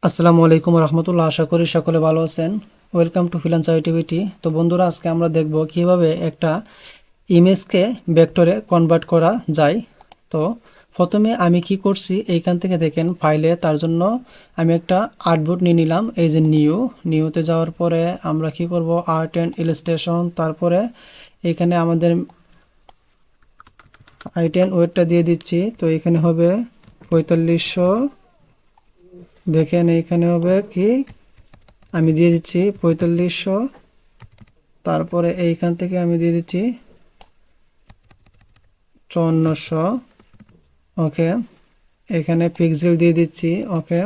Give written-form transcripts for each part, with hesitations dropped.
আসসালামু আলাইকুম রহমতুল্লাহ। আশা করি সকলে ভালো আছেন। Welcome to freelancer activity. তো বন্ধুরা, আজকে আমরা দেখব কিভাবে একটা ইমেজকে ভেক্টরে কনভার্ট করা যায়। তো প্রথমে আমি কি করছি, এইখান থেকে দেখেন ফাইলে, তার জন্য আমি একটা আর্টবোর্ড নিয়ে নিলাম। এই যে নিউতে যাওয়ার পরে আমরা কি করব, আর্ট অ্যান্ড ইলাস্ট্রেশন, তারপরে এখানে আমাদের হাইট অ্যান্ড ওয়েটটা দিয়ে দিচ্ছি। তো এখানে হবে 4500। দেখেন এইখানে হবে কি, আমি দিয়ে দিচ্ছি 4500। তারপরে এইখান থেকে আমি দিয়ে দিচ্ছি 5400। ওকে, এখানে পিক্সেল দিয়ে দিচ্ছি। ওকে,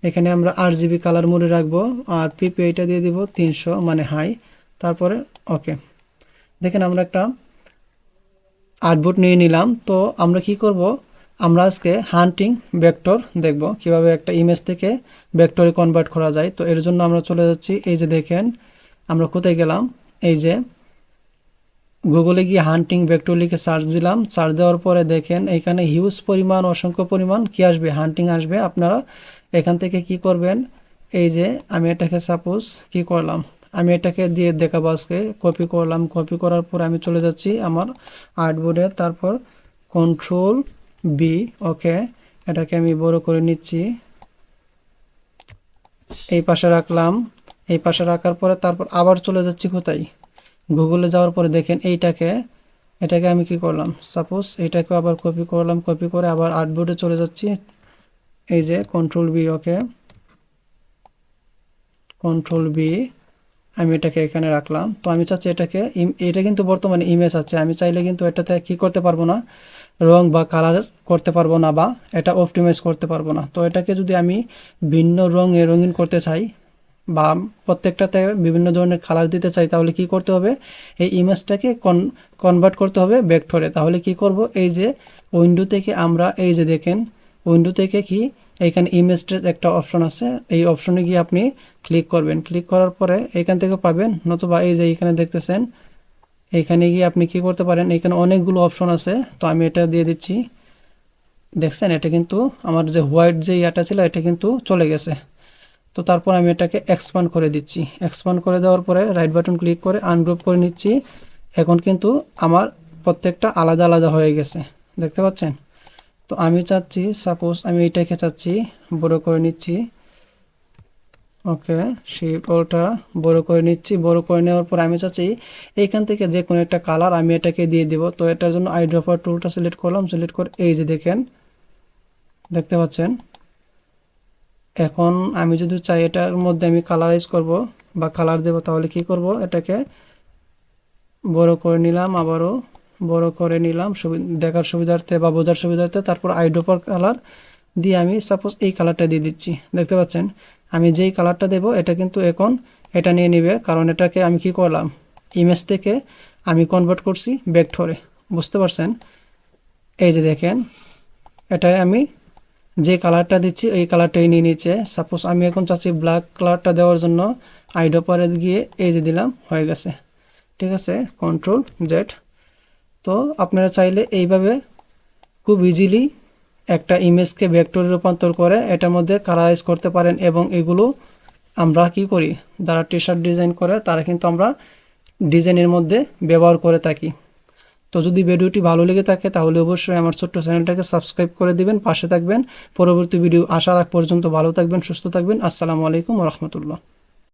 এখানে আমরা RGB কালার মোডে রাখবো, আর PPIটা দিয়ে দিব 300, মানে হাই। তারপরে ওকে, দেখেন আমরা একটা আর্টবোর্ড নিয়ে নিলাম। তো আমরা কি করব, আমরা আজকে হান্টিং ভেক্টর দেখব কিভাবে একটা ইমেজ থেকে ভেক্টরে কনভার্ট করা যায়। তো এর জন্য আমরা চলে যাচ্ছি, এই যে দেখেন আমরা কোথায় গেলাম, এই যে গুগলে গিয়ে হান্টিং ভেক্টর লিখে সার্চ দিলাম। সার্চ দেওয়ার পরে দেখেন এখানে হিউজ পরিমাণ, অসংখ্য পরিমাণ কি আসবে, হান্টিং আসবে। আপনারা এখান থেকে কি করবেন, এই যে আমি এটাকে সাপোজ কি করলাম, আমি এটাকে দিয়ে দেখাবো আজকে। কপি করলাম, কপি করার পর আমি চলে যাচ্ছি আমার আর্টবোর্ডে, তারপর Ctrl+B। ওকে, এটাকে আমি বড় করে নিচ্ছি, এই পাশে রাখলাম। এই পাশে রাখার পরে তারপর আবার চলে যাচ্ছি কোথায়, গুগলে যাওয়ার পরে দেখেন এটাকে আমি কি করলাম, সাপোজ এটাকে আবার কপি করলাম, কপি করে আবার আর্টবোর্ডে চলে যাচ্ছি। এই যে Ctrl+B। ওকে, Ctrl+B, আমি এটাকে এখানে রাখলাম। তো আমি চাচ্ছি এটা কিন্তু বর্তমানে ইমেজ আছে, আমি চাইলে কিন্তু এটাতে কি করতে পারবো না, রং বা কালার করতে পারবো না, বা এটা অপটিমাইজ করতে পারবো না। তো এটাকে যদি আমি ভিন্ন রঙে রঙিন করতে চাই, বা প্রত্যেকটাতে বিভিন্ন ধরনের কালার দিতে চাই, তাহলে কি করতে হবে, এই ইমেজটাকে কনভার্ট করতে হবে ভেক্টরে। তাহলে কি করব, এই যে উইন্ডো থেকে আমরা, এই যে দেখেন উইন্ডো থেকে কি, এইখানে ইমেজের একটা অপশন আছে, এই অপশনে গিয়ে আপনি ক্লিক করবেন। ক্লিক করার পরে এখান থেকে পাবেন, নতুবা এই যে এখানে দেখতেছেন, এখানে গিয়ে আপনি কি করতে পারেন, এখানে অনেকগুলো অপশন আছে। তো আমি এটা দিয়ে দিচ্ছি, দেখছেন এটা কিন্তু আমার যে হোয়াইট যে ইয়াটা ছিল এটা কিন্তু চলে গেছে। তো তারপর আমি এটাকে এক্সপান্ড করে দিচ্ছি। এক্সপান্ড করে দেওয়ার পরে রাইট বাটন ক্লিক করে আনগ্রুপ করে নিচ্ছি। এখন কিন্তু আমার প্রত্যেকটা আলাদা আলাদা হয়ে গেছে, দেখতে পাচ্ছেন। তো আমি চাচ্ছি, সাপোজ আমি এটাকে চাচ্ছি বড় করে নিচ্ছি। ওকে, ওটা বড় করে নিচ্ছি। বড় করে নেওয়ার পর আমি চাচ্ছি এইখান থেকে যে কোনো একটা কালার আমি এটাকে দিয়ে দিব। তো এটার জন্য আইড্রপার টুলটা সিলেক্ট করলাম, সিলেক্ট করে এই যে দেখেন, দেখতে পাচ্ছেন। এখন আমি যদি চাই এটার মধ্যে আমি কালারাইজ করব বা কালার দেব, তাহলে কি করব, এটাকে বড় করে নিলাম, আবারও বড় করে নিলাম দেখার সুবিধার্থে বা বোঝার সুবিধার্থে। তারপর আইড্রপার কালার দিয়ে আমি সাপোজ এই কালারটা দিয়ে দিচ্ছি, দেখতে পাচ্ছেন। আমি যেই কালারটা দেব এটা কিন্তু এখন এটা নিয়ে নিবে, কারণ এটাকে আমি কি করলাম, ইমেজ থেকে আমি কনভার্ট করছি ভেক্টরে, বুঝতে পারছেন। এই যে দেখেন, এটাই আমি যে কালারটা দিচ্ছি এই কালারটাই নিয়ে নিচ্ছে। সাপোজ আমি এখন চাচ্ছি ব্ল্যাক কালারটা দেওয়ার জন্য, আইড্রপারে গিয়ে এই যে দিলাম, হয়ে গেছে। ঠিক আছে, Ctrl+Z। তো আপনারা চাইলে এইভাবে খুব ইজিলি একটা ইমেজকে ভেক্টরে রূপান্তর করে এটার মধ্যে কালারাইজ করতে পারেন। এবং এগুলো আমরা কি করি, যারা টি শার্ট ডিজাইন করে তারা কিন্তু আমরা ডিজাইনের মধ্যে ব্যবহার করে থাকি। তো যদি ভিডিওটি ভালো লেগে থাকে তাহলে অবশ্যই আমার ছোট্ট চ্যানেলটাকে সাবস্ক্রাইব করে দিবেন, পাশে থাকবেন। পরবর্তী ভিডিও আসার আগ পর্যন্ত ভালো থাকবেন, সুস্থ থাকবেন। আসসালামু আলাইকুম ওয়া রাহমাতুল্লাহ।